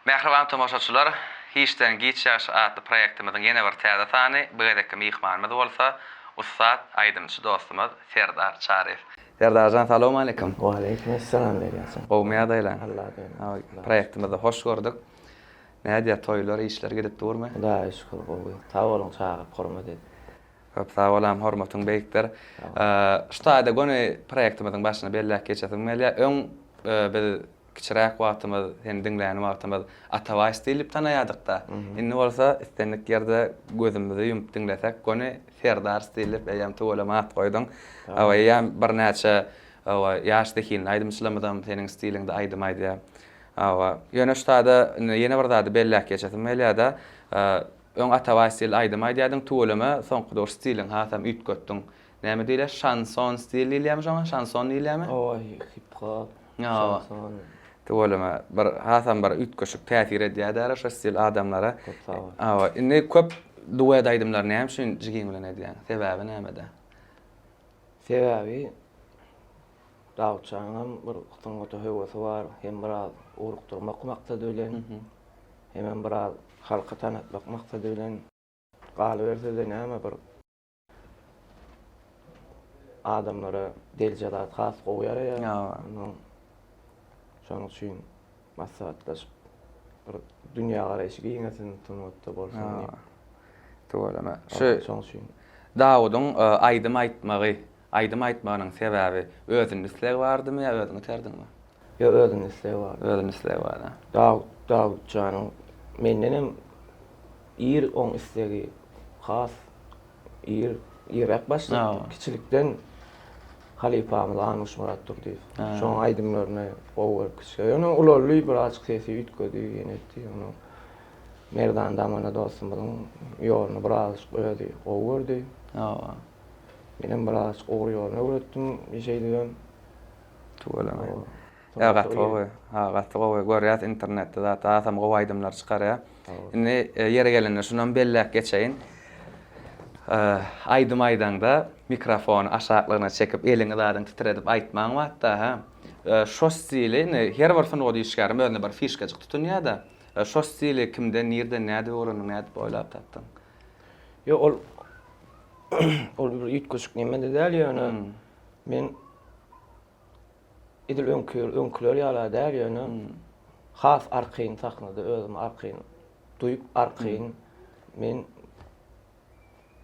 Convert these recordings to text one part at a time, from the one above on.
Merhaban tomoşaçylar, Hiçten Giçyaş adlı proýektimizin ýene bir täze bu gedekki mihmanymyz bolsa, Ustad aýdymçy dostumyz Serdar Çarif. Serdarjan, salam aleykum. Wa aleykumesselam diýersin. Gowmya daýlan. Allah diýer. Proýektimizde hoş gördük. Näde toýlar, işler gidip durmy? Hudaýa şükür gowy. Sag bolun, çagyp hormat edip. Köp sag bolam, hormatyň beýikdir. Ştaýda goni proýektimiziň başyna belläp geçesim gelýär. Öň bir kiçiräk wagtymyz, seni dinleýän wagtymyz Ataway stilip tanaýadyk da. Indi bolsa istendik ýerde gözümüzi ýumyp dinlesek, goni Serdar stilip eýem töweleme at goýdyň. Awa eýem bir näçe ýaşdaky aýdymçylamydan seniň stilingde aýdymaýdy. Awa ýöne ştaýda ýene bir zady belläp geçesim gelýär-de. Öň Ataway stil aýdymaýdy ýadyň töweleme soňky dor stilin hasam ütgetdiň. Näme diýler? Şanson stil diýilýärmi joňa? Şanson diýilýärmi? Oy, hip-hop. Şanson. Töweleme bir hasam bir ütgeşik täsir edýär şo stil adamlara. Awa indi köp duet aýdymlar näme üçin jigiň bilen edýär? Sebäbi nämede? Sebäbi dawçaňam bir wagtyňda höwesi bar, hem biraz urukdurmak maksady bilen. Hem biraz halka tanıtmak maksady bilen galy berse de näme bir adamlara deljadat has goýar ya. Şonuň üçin maslahatlaşyp bir dünýä garaýşy giňesin tunutda bolsun. Töweleme. Şonuň üçin. Dawudyň aýdym aýtmagynyň sebäbi özüň isleg bardymy ýa özüň terdiňmi? Yo, özüň isleg bar. Özüň isleg bar. Dawudjanyň mendenem on islegi has ýerek başladı. Kiçilikden Halifamyz Anyş Murat Durdiýew. Şoň aýdymlaryna gowy kişi. Ýöne ularly bir açyk sesi ütgedi ýenetdi. Onu Merdan damana dostumyň ýoluny biraz goýdy, gowurdy. Menem biraz gowy ýoluny öwretdim, ýeşeýdim. Töweleme. Gatwy görýär internetde zat hasam gowy aýdymlar çykarýar. Indi ýere gelende şundan belläp geçeýin. Aýdym aýdanda mikrofon aşaglygyna çekip eliňi zadyň titredip aýtmaň wagtda şo stili her bir fyn gody işgärme özüne bir fişkajyk tutunýar-da. Şo stili kimden, nerden, näde öwreniň, näde boýlap tapdyň? Yo, ol bir ýetgeşik nemede däl ýöne. Men edil öňküler ýala däl ýöne. Has arkaýyn sahnada özüm arkaýyn duýup arkaýyn men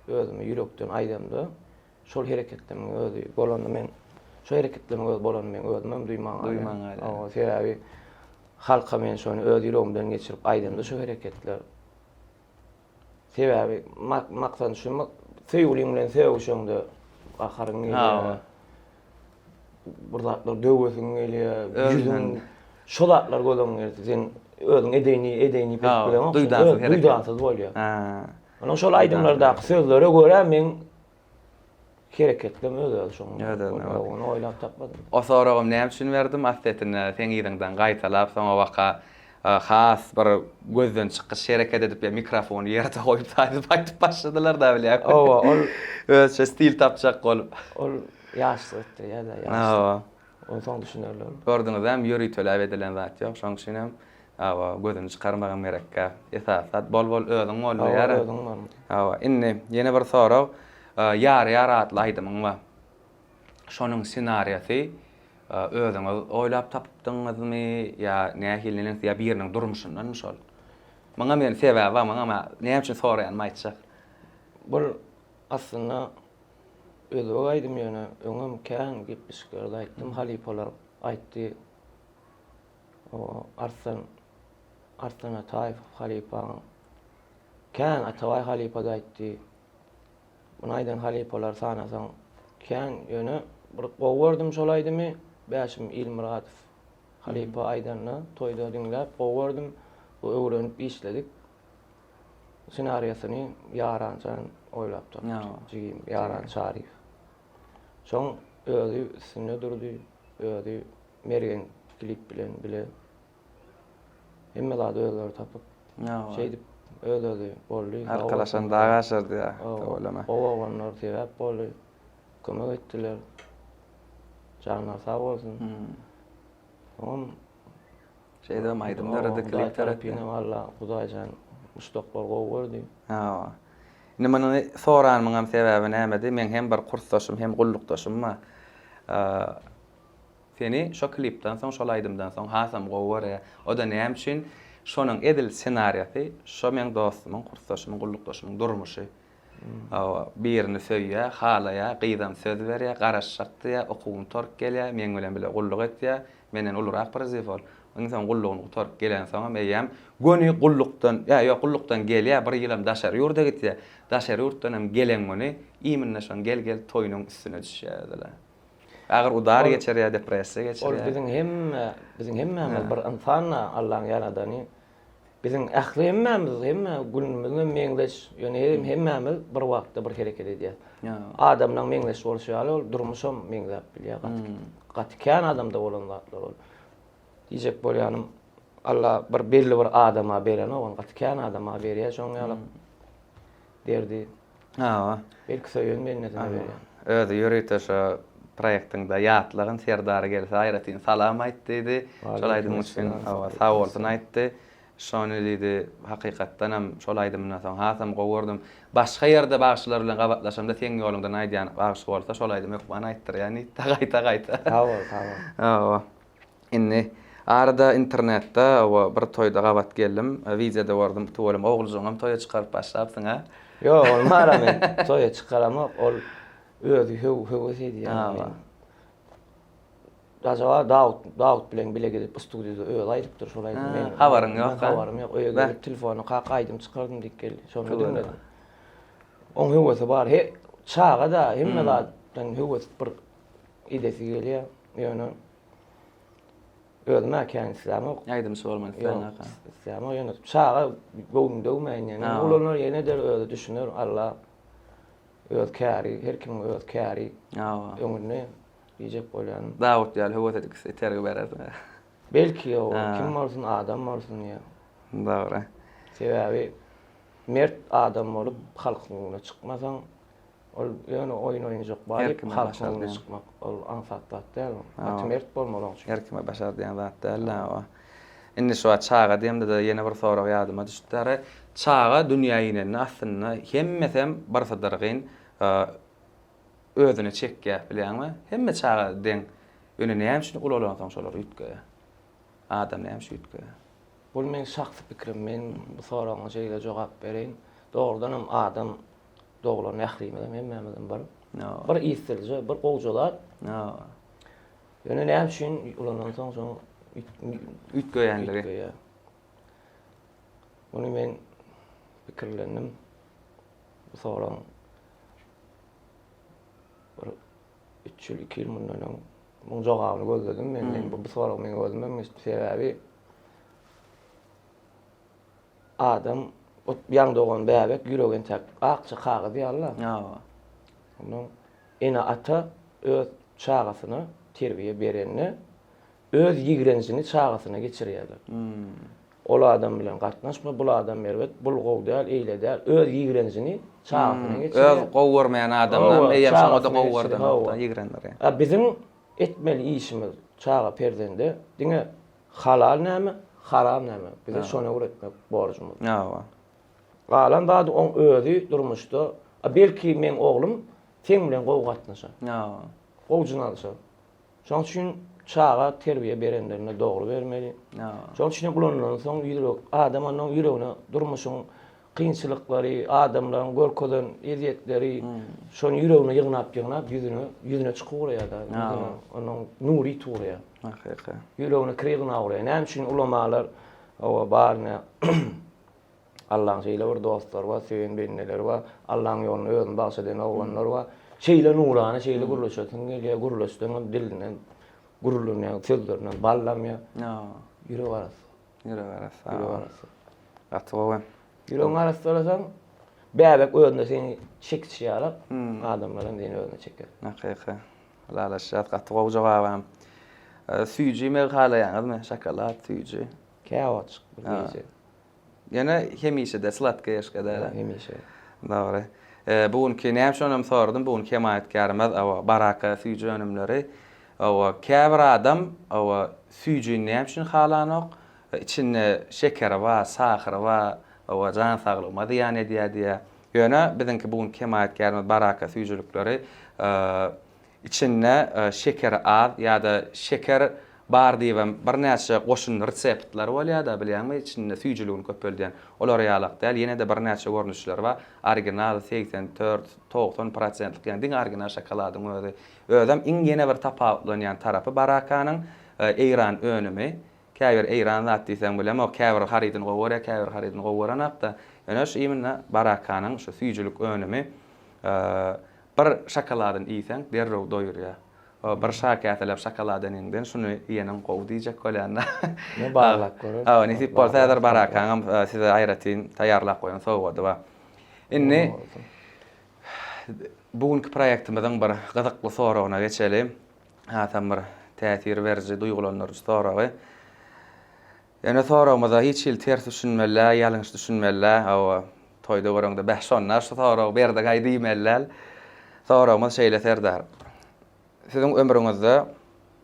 özüme ýürekden aýdymdy. Şol hereketleriň özü bolanda men şo hereketleriň özü bolanda men özüm duýmaň. Awa sebäbi halka men şonu öz ýüregimden geçirip aýdymdy şo hereketler. Sebäbi maksat şu söýgüliň bilen söýüşüňde aharyň gelýär. Burzatlar döwesiň gelýär. Ýüzüň şolatlar gözüň gelýär. Sen özüň edeyni bilen duýdansy bolýar. Ana şol aýdymlarda sözlere görä men hereketlim özü şoň. Onu oýlap tapmadym. O soragym näme üçin berdim? Asletine sen ýeriňden gaýtalap soňa waka has bir gözden çykyş hereket edip mikrofonu ýerde goýup aýdyp başladylar da bilýär. Ol özçe stil tapjak bolup. Ol ýaşlykdy ýa-da ýaşly. Onu soň düşünerler. Gördüňizem ýöri töläp edilen zat ýok, şoň üçin hem gözüni çykarmagyň merekkä. Esasat bol özüň bolýar. Indi ýene bir sorag, ýar atly aýdymyň bar. Şonuň senariýasy özüňiz oýlap tapdyňyzmy ýa nähiliniň ýa biriniň durmuşyndanmy şol? Maňa men sebäbi bar, maňa näme üçin soraýan aýtjak. Bu aslında özü aýdym ýöne, öňüm kän gepişgärde aýtdym, halipalar aýtdy. O Arslan Ataýew halipa. Kän Ataway halipa aýtdy. Bunu aýdan halipalar sanasaň kän ýöne bir gowurdym şol aýdymy. Bäşim İlmuratov halipa aýdanyny toýda dinläp gowurdym. Bu öwrenip işledik. Senariýasyny ýarançan oýlap tapdy. Ýaran Çarif. Şoň özü üstüne durdy. Özü mergen klip bilen bile. Hemme zady özleri tapyp şeýdip özleri boldy. Arkalaşan dağa aşırdy ya. Töweleme. Owaganlar sebäp boldy. Kömek etdiler. Canlar sağ bolsun. şeyde maydım derede klip terapiyne valla Hudaýjan mustaqbal gowy Ha. Nimeni soranmyň sebäbi näme? Men hem bir kursdaşym hem gullukdaşym. Seni şo klipden soň şol aýdymdan soň hasam gowy o da näme üçin şonuň edil senariýasy şo men dostumyň, kursdaşymyň, gullukdaşymyň durmuşy. Birini söýýär, halaýa, gyýdam söz berýär, garaşşakdy, okuwum tork gelýär, men bilen bile gulluk etýär, menden uluraq bir zef ol. Onuň soň gullugyny tork gelen soň meýem göni gullukdan, ýa gullukdan gelýär, bir ýylam daşary ýurda gitýär. Daşary ýurtdan hem gelen göni iýminleşen gel toýunyň üstüne düşýärdiler. Agar udar geçerýär, depressiýa geçerýär. Bizim hemme bir insan Allahyň ýaradany. Bizim ähli hemme günümizde meňleş, ýöne hemmemiz bir wagtda bir hereket edýär. Adamlaryň meňleş bolşy ol, durmuşam meňlep bilýär. Gatykän adamda bolan zatlar ol. Diýjek bolýanym Allah bir belli bir adama beren, o gatykän adama berýär, şoň ýaly derdi. Belki söýen menne berýär. Özi ýörüýte şo proýektiňde ýatlaryň serdary gelse aýratyn salam aýtdy. Şol aýdym üçin sag bolsun aýtdy. Şonu diýdi, hakykatdan hem şol aýdymdan soň hasam gowurdum. Başga ýerde bagşylar bilen gabatlaşamda sen ýolundan aýdýan bagşy bolsa şol aýdym ýok bana aýtdyr, ýani gaýta. Hawa. Inni arada internetde bir toýda gabat geldim, wideoda gördüm, tuwalym oguljoňam toýa çykaryp başlapsyň ha. Ýok, olmara men toýa çykaramak, ol özi höwes edýär. Daşa Daud bilen bile gidip studiýada öýle aýdypdyr, şol aýdym men. Habaryň ýok. Habarym ýok. Öýe gelip telefonu gaýdym çykardym diýip geldi. Şonu dinledim. Oň höwesi bar. Çağa da hemme zaten höwes bir idesi gelýär. Ýöne özüme kendisine aýdym sorman sen aqa. Sen ýöne çağa gowum döwmeýän ýani. Ulanlar ýene der öýle düşünür Allah öz käri, her kim öz käri. Öňüne diýjek bolýan. Daud ýaly höwet edip tergi bererdi. Belki o kim bolsun adam bolsun ýa. Dogry. Sebäbi mert adam bolup halkyna çykmasaň ol ýöne oýun oýunjak balyp halkyna çykmak ol ansatlat däl. Mert bolmaly üçin. Her kime başar diýen zat däl. Inni şu çağa diýemde de ýene bir sorak ýadyma düşdi. Çağa dünýäne aslynda hemmesem bir sadargyn özüne çekýär bilýärmi? Hemme çağa deň ýöne näme üçin ulan soň şolar ýetkä. Adam näme üçin ýetkä? Bu men şahsy pikrim, men bu soragyňa şeýle jogap bereýin. Dogrudan adam doglan ählimeden hemmemizden bar. Bir istilje, bir gowjalar. Ýöne näme üçin ulan soň ütgöýänligi. Bunu men pikirlendim. Bu soragyň 3 ýyl 2 ýyl mundan muň jogabyny gözledim. Men bu soragy men gözlemem sebäbi adam o ýan dogan bäbek ýüregen tak akça kagazy ýalla. Onuň ene ata öz çağasyny terbiýe berenni öz ýigrenjini çağasyna geçirýärler. Ol adam bilen gatnaşma, bul adam merwet, bul gowdal, eýledäl, öz ýigrenjini çağasyna geçirýär. Öz gowurmayan adamdan meýem şoňa da gowurdan ýigrenler. Bizim etmeli işimiz çağa perdende diňe halal näme, haram näme? Bize şonu öwretmek borjumuz. Galan da on özü durmuşda. Belki men oglum sen bilen gow gatnaşar. Gowjuna alsa. Şoň üçin çağa terbiýe berenlerine dogry bermeli. Şoň üçin bulandan soň ýürek adamanyň ýüregine durmuşyň kynçylyklary, adamlaryň görkeden eziýetleri, şonu ýüregine ýygnap ýüzüne çykyp da. Onuň nuri turýar. Hakyka. Ýüregine kirýän awrýar. Näme üçin ulamalar o barny Allah'ın şeyle bir dostlar var, seven benneler var, Allah'ın yolunu özün bahseden oğlanlar var. Şeyle nurana, şeyle guruluşatın geliyor, guruluştuğun dilinden, gurulundan, sözlerinden, ballamaya. Yürü varası. Yürü varası. Yürü varası. Atı Yürüğün arası olasan, bebek önünde seni çekişi alap, adamların seni önüne çeker. Hakyka. Lalaşat, atı oğu cevabam. Süyücü mevkalayan, mı? Şakalat, süyücü. Kâvaç, bir gece. Yine hemişe de slatka yaşkada. Hemişe. Doğru. Bugünkü näme şonam sordum, bugünkü emaatkarymyz awa baraka süýjü önümleri. Awa käbir adam awa süýjü näme üçin halanyk? içinde şeker we sahar we jan saglygyma diýan edýär. Ýöne biziňki bugun kemaýetgärmiz baraka süýjülükleri içinde şeker az ýa-da şeker bar diýem bir näçe goşun reseptler bolýar-da bilýärmi içinde süýjülügini köpeldiýän. Olar ýalak däl, ýene de bir näçe görnüşler bar. Original 84-90%lik ýani diň original şokoladyň özi. Özüm iň ýene bir tapawutlanýan tarapy barakanyň eýran önümi. Käbir eýran zat diýsem bilen o käbir harydyny gowara, käbir harydyny gowaranakda. Ýöne şu iňne barakanyň şu süýjülük önümi bir şokoladyny iýsen derrew doýurýar. Bir şakatlap şokoladyny iňden şunu ýenem gowy diýjek bolýanda. Ne bağlak görür. Nisip bolsa eder barakanyň size aýratyn taýýarlap goýan sowgady ba. Inni bugunky proýektimizden bir gyzykly soragyna geçelim. Hatam bir täsir berji duýgulanlar soragy. Ýöne soragymyza hiç il ters düşünmeler, ýalňyş düşünmeler, toýda görende behşonlar şu soragy berde gaýdymeler. Soragymyz şeýle Serdar. Siziň ömrüňizde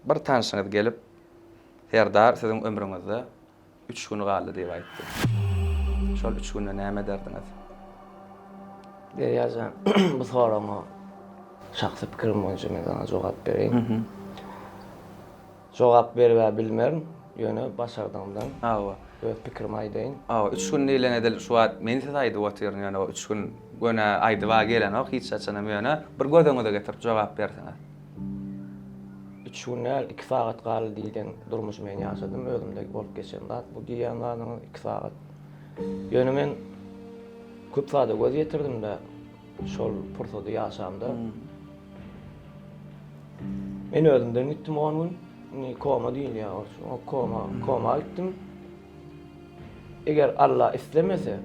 bir tanşyňyz gelip, Serdar siziň ömrüňizde 3 gün galdy diýip aýtdy. Şol 3 günde näme derdiňiz? Ýa-da bu soragyma şahsy pikirim boýunça men sana jogap bereýin. Jogap berip bilmerim. Ýöne başardymdan. Öz pikirimi aýdaýyn. 3 gün diýilen edil şu wagt men size aýdyp oturýan ýöne 3 gün göne aýdyba gelen o hiç açanam ýöne bir gözüňize getirip jogap berseňiz. 3 gün 2 saat galy diýen durmuş men ýaşadym, özümde bolup geçen zat. Bu diýenlaryň 2 saat. Ýöne men köp saat göz ýetirdim de şol pursady ýaşamda. Men özümden gitdim 10 gün. Koma değil ya, o koma gittim. Eğer Allah istemese,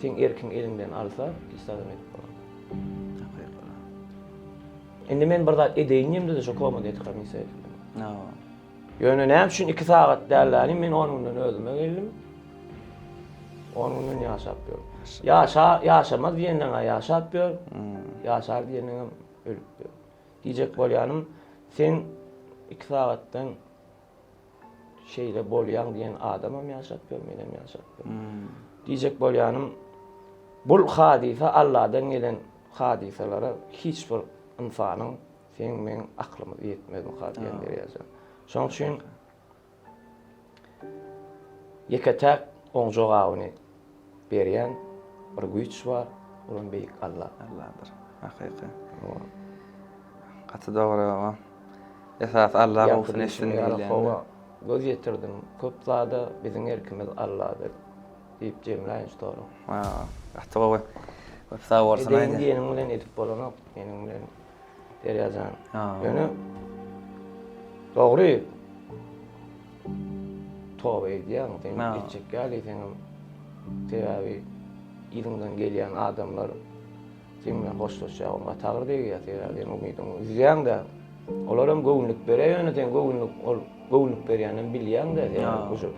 sen erkin elinden alsa, istadım edip bolan. Endi men bir zat edeyinjem de şu koma deyip kalmysa. Ýöne näme üçin 2 saat dälläni men 10 günden özüme geldim. 10 günden ýaşap ýör. Ýaşamaz diýenden ýaşap ýör. Ýaşar diýenden ölüp ýör. Diýjek bolýanym, sen 2 saatdan şeýle bolýan diýen adamam ýaşap ýör, menem ýaşap ýör. Diýjek bolýanym, bul hadisa Allahdan gelen hadiselere hiç bir insanyň sen men aklymyz ýetmedi hadiýen derýär. Şoň üçin ýeketäk oň jogabyny berýän bir güýç bar, onuň beýik Allah'dır. Hakyky. Gaty dogry. Esas Allah bolsun eşin diýilýär. Göz ýetirdim. Köp zada biziň erkimiz Allah'dır diýip jemläýin şoňa. Gaty gowy. Köp sag bolsun aýdy. Diýenim bilen edip bolanok, menim bilen derýär. Ýöne dogry. Toba edýän, sen geçek gali sen teýäbi ýygyňdan gelýän adamlar sen bilen hoşlaşýan, gatagır diýýär, teýäbi umydyň üzýäň-de. Olar hem göwnlük berýän, sen göwnlük berýänem bilýän de, ýa-ni şu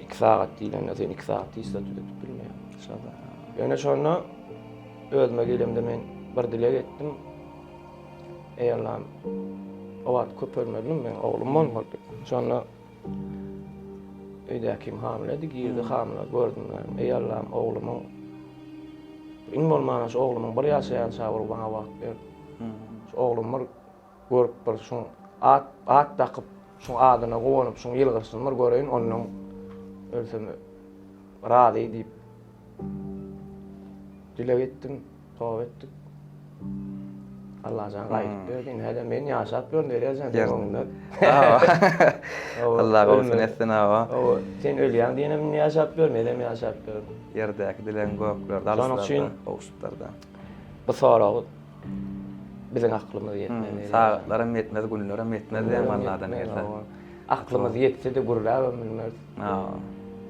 2 saat diýlen, sen 2 saat istat edip bilmeýän. Inşallah. Ýöne şonu özüme gelemde men bir dilek etdim. Ey Allah'ım, o wagt köp ölmedim men, oglum bolmady. Şonu öýdäkim hamile girdi, hamile gördüm. Ey Allah'ım, oglumyň in bolmana şu oglumyň bir ýaşaýan şawry bana wagt ber. Oglum görüp bir şu at takyp şu adyna gowanyp şu ýylgyrsynlar göreýin, onuň ölsem razy diýip dilek etdim, toba etdik. Allah can gaýdyp berdi, hede men ýaşap ýörün derýär onda. Allah gowsun etsin awa. Sen ölýän diýenem ýaşap ýör, menem ýaşap ýör. Ýerdäki dilen gökler, dalyslarda, owuşlarda. Bu soragy biziň aklymyz ýetmedi. Saatlaram ýetmez, günlerim ýetmez diýen Allahdan geldi. Aklymyz ýetse de gurulap bilmez.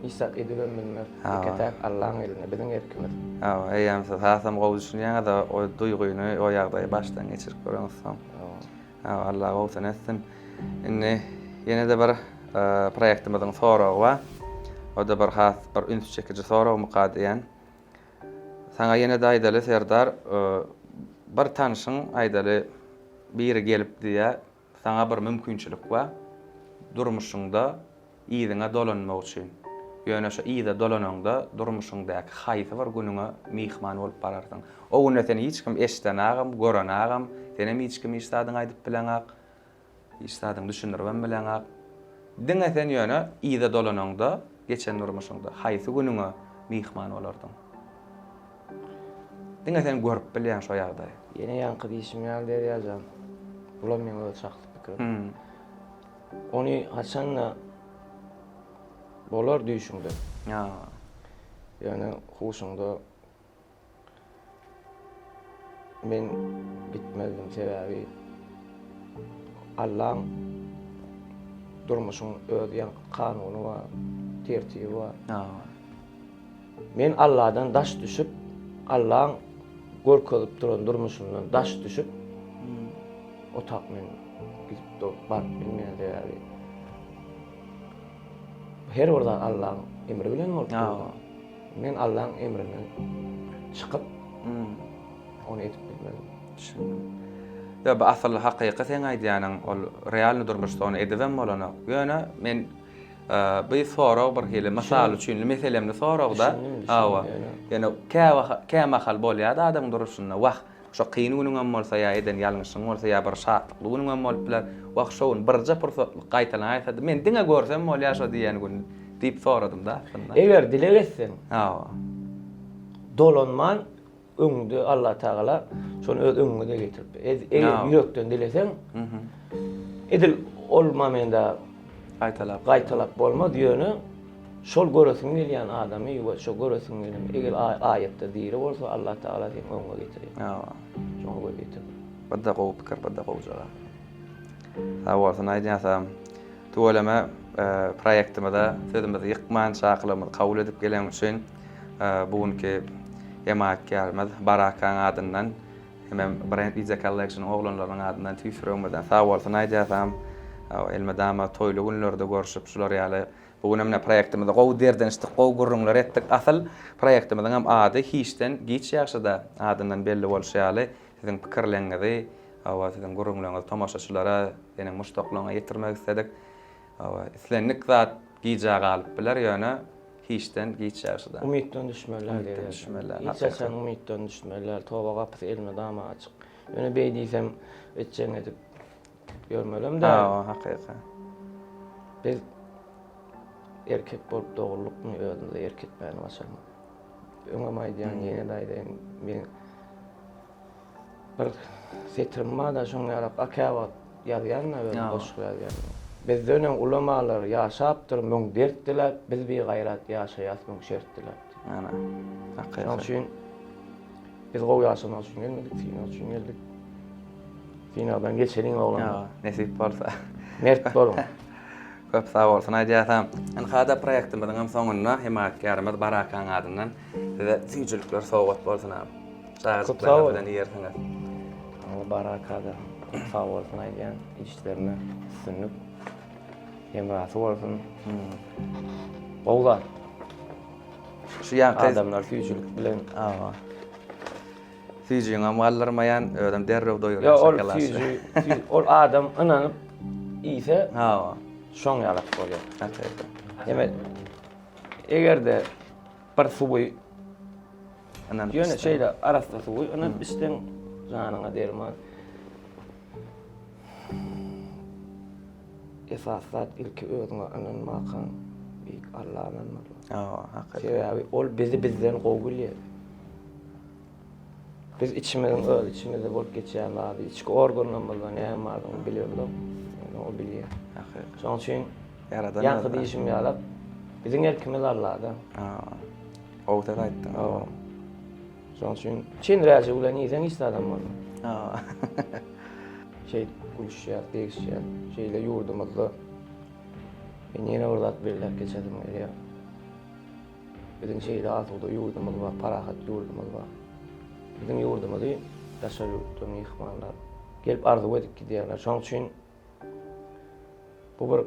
İstat edilen bilmez. Ýeketäk Allah'ın eline, biziň erkimiz. Eýem siz hasam gowuşýan da o duýguny, o ýagdaýy başdan geçirip göreňizsem. Allah gowsun etsin. Inni ýene de bir proýektimizden soragy bar. O da bir has bir üns çekici soragy mukadiýen. Sana ýene de aýdaly Serdar, bir tanışyň aýdaly biri gelip diýe, sana bir mümkinçilik bar. Durmuşyňda iydiňe dolanmak üçin. Ýöne şu iyde dolananda durmuşyňdaky haýsy bir günüňe mihman bolup bararsyň. O güne seni hiç kim eşdenagam, görenagam, seni hiç kim iştadyň aýdyp bilenag, iştadyň düşündirmem bilenag. Diňe sen ýöne iyde dolananda, geçen durmuşyňda haýsy günüňe mihman bolardyň. Diňe sen görüp bilýän şo ýagdaý. Ýene ýanky diýişim ýaly ýazam. Bular meň öz şahsy pikirim. Ony haçanla bolar diýişimde. Ýani huşumda men bitmezdim sebäbi Allah'ın durmuşyň öz kanuny bar, tertibi bar. Men Allah'dan daş düşüp, Allah'ın gorkalyp duran durmuşyndan daş düşüp, otak men gidip bar bilmeýän sebäbi. Her orada Allah'ın emri bilen bolup durýar. Men Allah'ın emrinden çykyp onu etip bilmedim. Ya bu asl hakyky sen aýdýanyň ol real durmuşda onu edibem bolana. Ýöne men bir sorag bir hili masal üçin meselemni soragda awa. Ýani käme hal bolýar adam duruşyna wagt şo kyn günüňem bolsa ýa eden ýalňyşyň bolsa ýa bir şatlyk günüňem bolup biler. Wagt şoň birje pursatluk gaýtalan aýtdy. Men diňe görsem bolýar şo diýen gün diýip soradym da. Eger dile etsen, dolanman öňde Allah Taala şonu öz öňüne getirip. Eger ýürekden dilesen, edil olmamenda gaýtalap bolma diýeni şol göresiň gelýän adamy ýa şol göresiň gelýän eger aýatda diýri bolsa Allah Taala seni öňüne getirýär. Şonu getirip. Badda gowy pikir, badda gowy jara. Sawalsyň aýdýansam, tuwalama proýektimde sözümde ýykman şaklamy kabul edip gelen üçin bugünkü emaatkarymyz Barakan adyndan hem Brand Pizza Collection oglanlarynyň adyndan tüýsürmeden sawalsyň aýdýansam, elmadama toýly günlerde görüşip şular ýaly bugün hem proýektimizde gowy derden işte gowy gurrunlar etdik. Asal proýektimizden hem ady hiçden giç ýaşyda adyndan belli bolşaly. Sizin pikirlerinizi, sizin gurrunlaryňyzy tamaşaçylara, ýene muştaklaryňa ýetirmek istedik. Islenlik zat giýjä galyp biler ýöne hiçden giç ýaşyda. Umytdan düşmeler diýerler. Hiç açan umytdan düşmeler, toba gapy elmadama açyk. Ýöne beýdiýsem etjek edip görmelem da. Hakyka. Biz erkek bolup dogurlukny özünde erkek bäni başarmak. Öňe maýdýan ýene daýdan men bir setrim da şoň ýarap akabat ýazýanlar we boşluk ýazýan. Bizden ulamalar ýaşapdyr, müň dertdiler, biz bir gaýrat ýaşaýas müň şertdiler. Ana. Hakyka. Şoň üçin biz gowy ýaşamak üçin gelmedik, final üçin geldik. Finaldan geçerin oglan. Nesip bolsa. Mert bolun. Köp sağ bolsun aýdýarsam. Hada proýektimizden hem soňuna emaatkarymyz Barakan adyndan size tüýjülikler sowgat bolsun abi. Şahytlar bilen ýersiňiz. Barakada sağ bolsun aýdýan işlerine sünnüp emrasy bolsun. Gowlar. Şu ýa Adamlar tüýjülik bilen tüýjüňe mallarmaýan ödem derrew doýur. Ol adam inanyp ise şoň ýalap bolýar. Demek egerde bir suwy ýöne şeýle arasynda suwy inanyp işden janyňa derman. Esasat ilki özüňe inanmakan büyük Allah'a inanmak. Sebäbi ol bizi bizden gowgulýar. Biz içimizde bolup geçýän wagty içki organlarymyzdan näme bardygyny bilýärdim. O bilýär. Şoň üçin yaradan ýanky diýişim ýalap biziň erkimiz Allah'da. O da aýtdy. Şoň üçin çin razy bilen ýeňi hiç adam bolmaz. Gülüşýär, degişýär, şeýle ýurdumyzda. Men ýene orada birler geçedim ýa. Biziň şeýle azyda ýurdumyz bar, parahat ýurdumyz bar. Biziň ýurdumyzy daşary ýurtdan mehmanlar gelip arzu edip gidýärler. Şoň üçin bu bir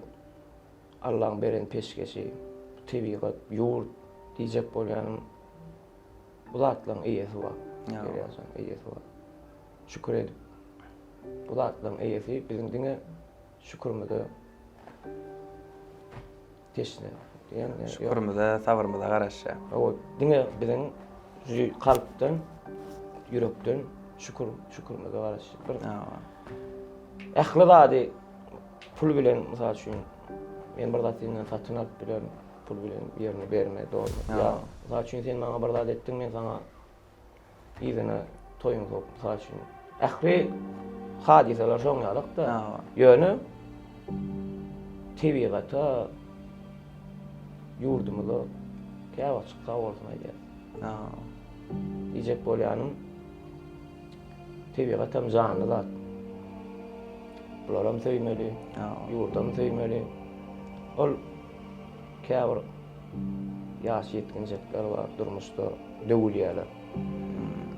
Allah'ın beren peşkeşi, tebigat, ýurt diýjek bolýanym bu zatlaryň eýesi bar. Eýesi bar. Şükür edip bu zatlaryň eýesi biziň diňe şükürmüde teşne. Yani şükürmüze, sabrımıza garaşa. O diňe biziň kalpden, yürekden şükürmüze garaşy. Ähli zady pul bilen mysal üçin men bir zatyny satyn alyp bilen pul bilen ýerine berme doğru. Ya mysal üçin sen maňa bir zat etdiň, men sana ýygyna toýuň sok mysal üçin. Ähli hadiseler şoň ýalyk da. Ýöne tebiýata yurdumyza käwak çyksa bolsun aýdýar. Diýjek bolýanym tebiýatam janly zat. Bularym söýmeli, yurdum söýmeli. Ol käwir ýaş ýetginjekler bar durmuşda döwülýärler.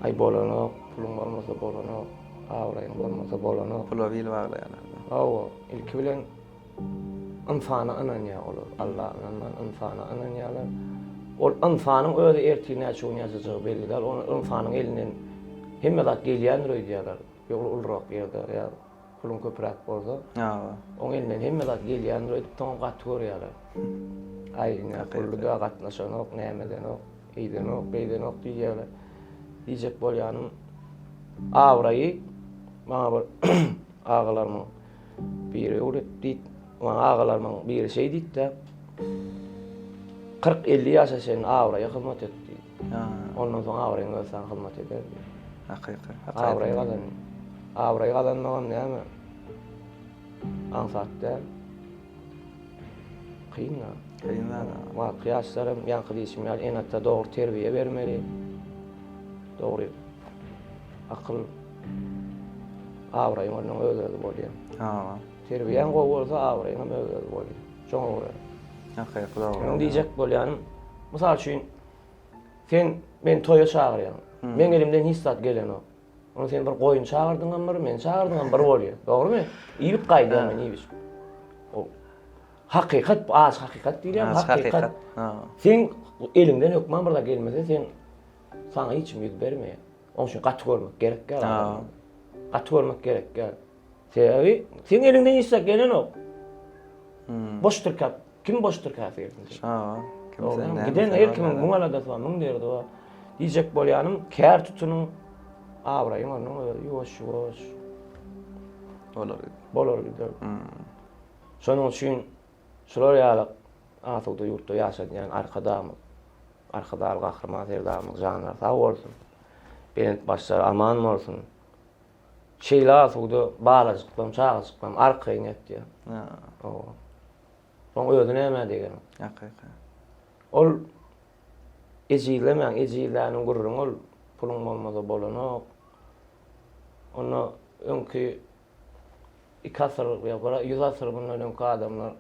Ay bolanyk, pulum bolmasa bolanyk, awraýyň bolmasa bolanyk, pul we baglaýarlar. Awa, ilki bilen infana ananya olur. Allah'ın infana ananyalar. Ol infanın öyle ertiğine çoğun yazacağı bellidir. Onun infanın elinden hemme zat gelýän röýdýärler. Ýogul ulrak ýerde ya pulun köpürek bolsa. Onun elinden hemme zat gelýän röýdip toň gaty görýärler. Aýyna pulda gatnaşanok, nämedenok, eýdenok, beýdenok diýýärler. Diýjek bolýanym awraýy maňa bir agalarymyň biri öwretdi. Ağalarımın bir şey deyip de 40-50 yaşa sen avraya hizmet etti. Ondan sonra avrayın ölsen hizmet eder. Avrayı kazanmağın ne mi? Ansaatte kıyın da. Kıyaçlarım yankı değişim yani en hatta doğru terbiye vermeli. Doğru akıl avrayın onun öyle oluyor. Terbiýen gowy bolsa awraýyň hem öýle bolýar. Çoň ora. Şonu diýjek bolýanym, mysal üçin sen men toýa çagyrýan. Men elimden hiç zat gelen o. Onu sen bir goýun çagyrdyňam, men çagyrdyňam bir bolýar. Dogrymy? Iýip gaýdy men iýip. O hakykat, az hakykat diýýär, hakykat. Sen elinden ökmen bir da gelmese sen sana hiç ümit bermeýär. Onuň üçin gaty görmek gerek gel. Gaty görmek gerek gel. Sen elinden ýysa gelen o. Boşdur kap. Kim boşdur kap erdin? Giden erkimiň muňala da var, muň derdi var. Diýjek bolýanym, kär tutunyň awraýyň onuň ýoş-ýoş bolar gider. Şonuň üçin şular ýalyk atyldy ýurtda ýaşadýan arkada gahryman serdamyň janlar sag bolsun. Benet başlar aman bolsun. Şeyler atıldı, bağlacıklam, çağızıklam, arkayın etti. Son ödün eme degen. Ol ecilemen, ecilenin gurrun ol pulun olmada bolanok. Onu önkü 2 asır yapara, 100 asır bundan önkü adamlar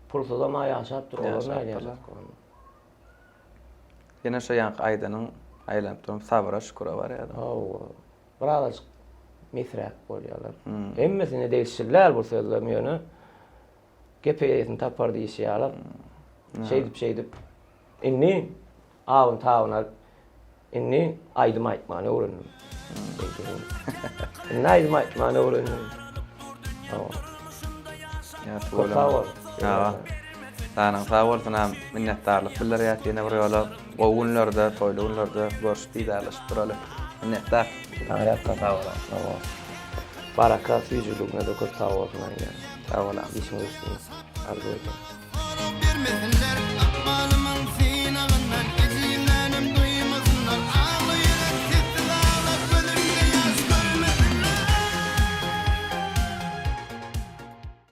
pulsuz ama yaşaptır, olur ne yaşap? Yine şu yankı aydanın aylanıp durum sabıra şükura var ya da. Bağlacık misrak bolýarlar. Emmesini değişirler bu sözlerimi ýöne. Gepeýetini tapar diýişýärler. Şeydip. Inni awun tawunar. Inni aýdym aýtmany öwrendim. Inni aýdym aýtmany öwrendim. Sana sağ bolsun hem minnetdarlyk bildir ýatyna bir ýola gowunlarda, toýluglarda görüşip diýerler. Minnettar. Sağ ol. Baraka, süýjülüğüne de köp sağ olsun. Sağ ol. İşimiz. Arzu ederim.